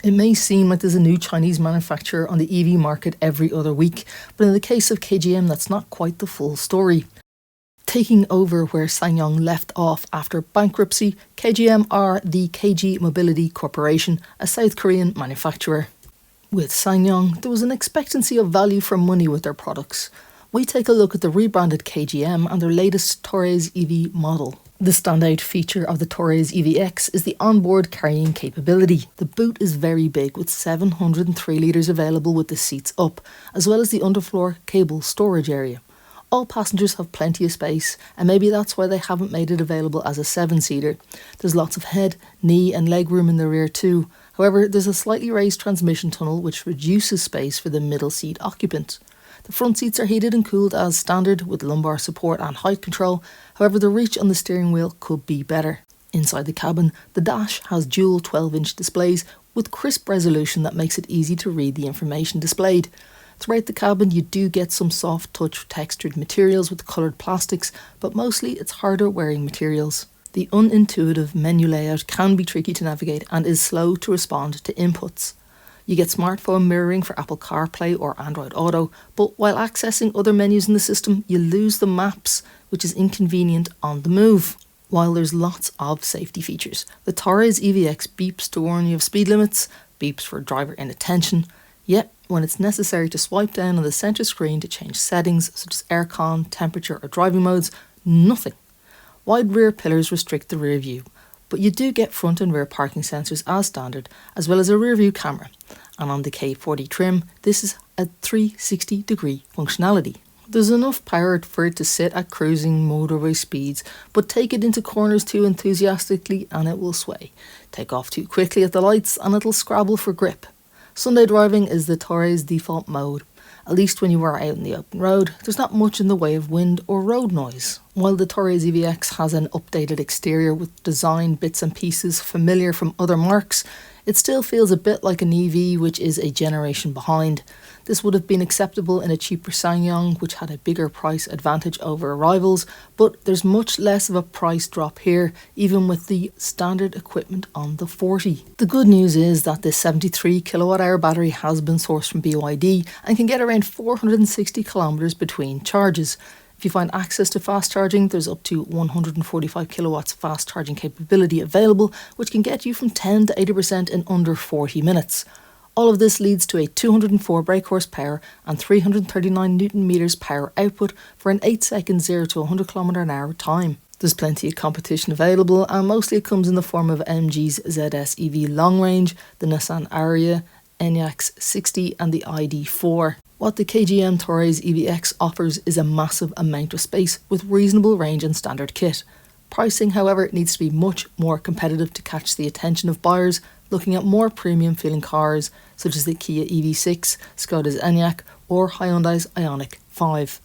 It may seem like there's a new Chinese manufacturer on the EV market every other week, but in the case of KGM, that's not quite the full story. Taking over where SsangYong left off after bankruptcy, KGM are the KG Mobility Corporation, a South Korean manufacturer. With SsangYong, there was an expectancy of value for money with their products. We take a look at the rebranded KGM and their latest Torres EV model. The standout feature of the Torres EVX is the onboard carrying capability. The boot is very big with 703 litres available with the seats up, as well as the underfloor cable storage area. All passengers have plenty of space, and maybe that's why they haven't made it available as a 7-seater. There's lots of head, knee and leg room in the rear too. However, there's a slightly raised transmission tunnel which reduces space for the middle seat occupant. The front seats are heated and cooled as standard with lumbar support and height control, however the reach on the steering wheel could be better. Inside the cabin, the dash has dual 12-inch displays with crisp resolution that makes it easy to read the information displayed. Throughout the cabin you do get some soft touch textured materials with coloured plastics, but mostly it's harder wearing materials. The unintuitive menu layout can be tricky to navigate and is slow to respond to inputs. You get smartphone mirroring for Apple CarPlay or Android Auto, but while accessing other menus in the system, you lose the maps, which is inconvenient on the move. While there's lots of safety features, the Torres EVX beeps to warn you of speed limits, beeps for driver inattention, yet when it's necessary to swipe down on the centre screen to change settings such as aircon, temperature or driving modes, nothing. Wide rear pillars restrict the rear view, but you do get front and rear parking sensors as standard, as well as a rear view camera. And on the K40 trim, this is a 360-degree functionality. There's enough power for it to sit at cruising motorway speeds, but take it into corners too enthusiastically and it will sway. Take off too quickly at the lights and it'll scrabble for grip. Sunday driving is the Torres default mode. At least when you are out in the open road, there's not much in the way of wind or road noise. While the Torres EVX has an updated exterior with design bits and pieces familiar from other marques, it still feels a bit like an EV which is a generation behind. This would have been acceptable in a cheaper SsangYong which had a bigger price advantage over rivals, but there's much less of a price drop here, even with the standard equipment on the 40. The good news is that this 73 kWh battery has been sourced from BYD and can get around 460 kilometers between charges. If you find access to fast charging, there's up to 145 kilowatts fast charging capability available, which can get you from 10 to 80% in under 40 minutes. All of this leads to a 204 brake horsepower and 339 Newton meters power output for an 8-second 0 to 100 km/h time. There's plenty of competition available, and mostly it comes in the form of MG's ZS EV Long Range, the Nissan Ariya, Enyaq's 60 and the ID4. What the KGM Torres EVX offers is a massive amount of space with reasonable range and standard kit. Pricing, however, needs to be much more competitive to catch the attention of buyers looking at more premium feeling cars such as the Kia EV6, Skoda's Enyaq or Hyundai's Ioniq 5.